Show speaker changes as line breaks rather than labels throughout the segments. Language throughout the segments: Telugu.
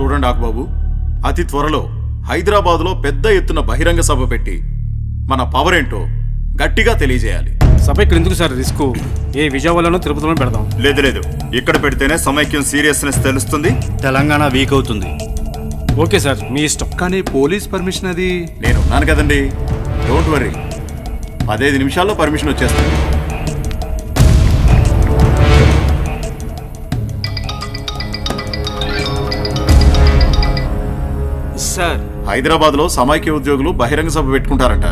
చూడండి ఆకుబాబు, అతి త్వరలో హైదరాబాదులో పెద్ద ఎత్తున బహిరంగ సభ పెట్టి మన పవర్ ఏంటో గట్టిగా తెలియజేయాలి.
సభ ఇక్కడ ఎందుకు సార్? రిస్క్ ఏ విజయవాడలోనో తిరుపతిలో పెడదాం.
లేదు, ఇక్కడ పెడితేనే సమైక్యం సీరియస్నెస్ తెలుస్తుంది,
తెలంగాణ వీక్ అవుతుంది.
ఓకే సార్, మీ ఇష్టం.
కానీ పోలీస్ పర్మిషన్ అది
నేను ఉన్నాను కదండి, డోంట్ వర్రీ. 15 నిమిషాల్లో పర్మిషన్ వచ్చేస్తుంది.
సార్,
హైదరాబాద్లో సమైక్య ఉద్యోగులు బహిరంగ సభ పెట్టుకుంటారంట.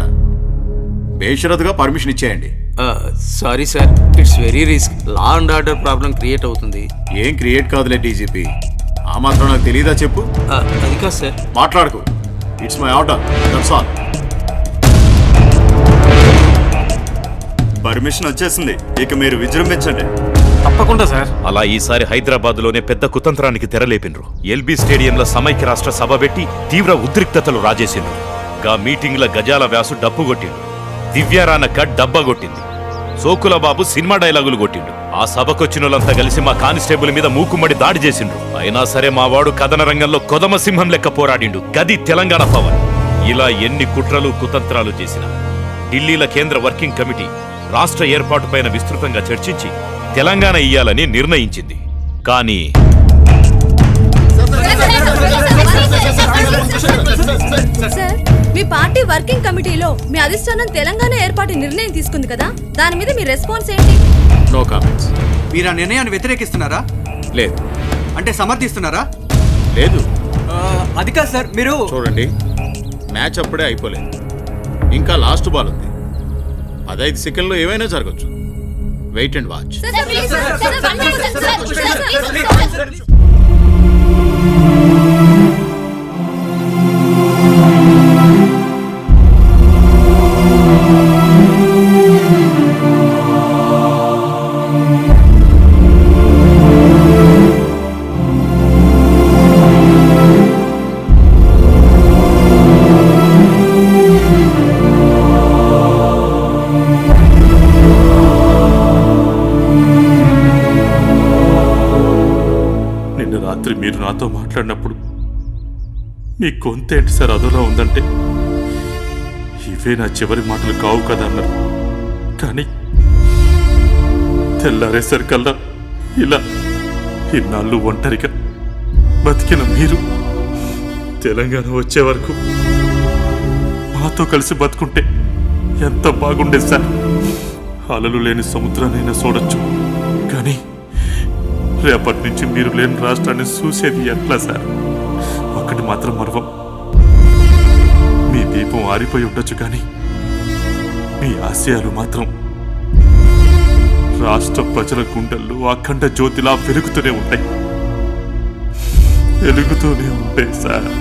బేషరతుగా పర్మిషన్ ఇచ్చేయండి.
Sorry sir, it's very risk. Law and order problem create అవుతుంది.
ఏం క్రియేట్ కాదులే డీజీపీ, ఆ మాత్రం నాకు తెలియదా చెప్పు?
అది కాదు సార్.
మాట్లాడుకో, it's my order, that's all.
Permission వచ్చేసింది, ఇక మీరు విజృంభించండి.
తప్పకుండా సార్.
అలా ఈసారి హైదరాబాద్ లోనే పెద్ద కుతంత్రానికి తెరలేపినరు. ఎల్బీ స్టేడియంలో సమైక్య రాష్ట్ర సభ పెట్టి తీవ్ర ఉద్రిక్తతలు రాజేసిండ్రు. గా మీటింగ్ల గజాల వ్యాసు డప్పు కొట్టిండు, దివ్యారానక్క డబ్బా కొట్టింది, సోకుల బాబు సినిమా డైలాగులు కొట్టిండు. ఆ సభకొచ్చినోళ్ళంతా కలిసి మా కానిస్టేబుల్ మీద మూకుమ్మడి దాడి చేసిండ్రు. అయినా సరే మా వాడు కథన రంగంలో కొదమ సింహం లెక్క పోరాడిండు. గది తెలంగాణ పవర్. ఇలా ఎన్ని కుట్రలు కుతంత్రాలు చేసినా ఢిల్లీల కేంద్ర వర్కింగ్ కమిటీ రాష్ట్ర ఏర్పాటుపైన విస్తృతంగా చర్చించి తెలంగాణ ఇయ్యాలని నిర్ణయించింది. కానీ
సార్, మీ పార్టీ వర్కింగ్ కమిటీలో మీ అధిష్టానం తెలంగాణ ఏర్పాటు నిర్ణయం తీసుకుంది కదా, దాని మీద మీ రెస్పాన్స్ ఏంటి?
No comments.
మీరు ఆ నిర్ణయాన్ని వ్యతిరేకిస్తున్నారా?
లేదు.
అంటే సమర్థిస్తున్నారా?
లేదు.
అది కాదు సార్, మీరు
చూడండి, మ్యాచ్ అప్పుడే అయిపోలేదు, ఇంకా లాస్ట్ బాల్ ఉంది. 15 సెకండ్లో ఏమైనా జరగచ్చు. Wait and watch.
రాత్రి మీరు నాతో మాట్లాడినప్పుడు మీ గొంతేంటి సార్ అదోలా ఉందంటే ఇవే నా చివరి మాటలు కావు కదా అన్నారు. కానీ తెల్లారేసరికల్లా ఇలా ఇన్నాళ్ళు ఒంటరిగా బతికిన మీరు తెలంగాణ వచ్చే వరకు మాతో కలిసి బతుకుంటే ఎంత బాగుండేది సార్. అలలు లేని సముద్రానైనా చూడొచ్చు, కానీ రేపటి నుంచి మీరు లేని రాష్ట్రాన్ని చూసేది ఎట్లా సార్? ఒక్కటి మాత్రం మరవం, మీ దీపం ఆరిపోయి ఉండొచ్చు కానీ మీ ఆశయాలు మాత్రం రాష్ట్ర ప్రజల గుండెల్లో అఖండ జ్యోతిలా వెలుగుతూనే ఉంటాయి సార్.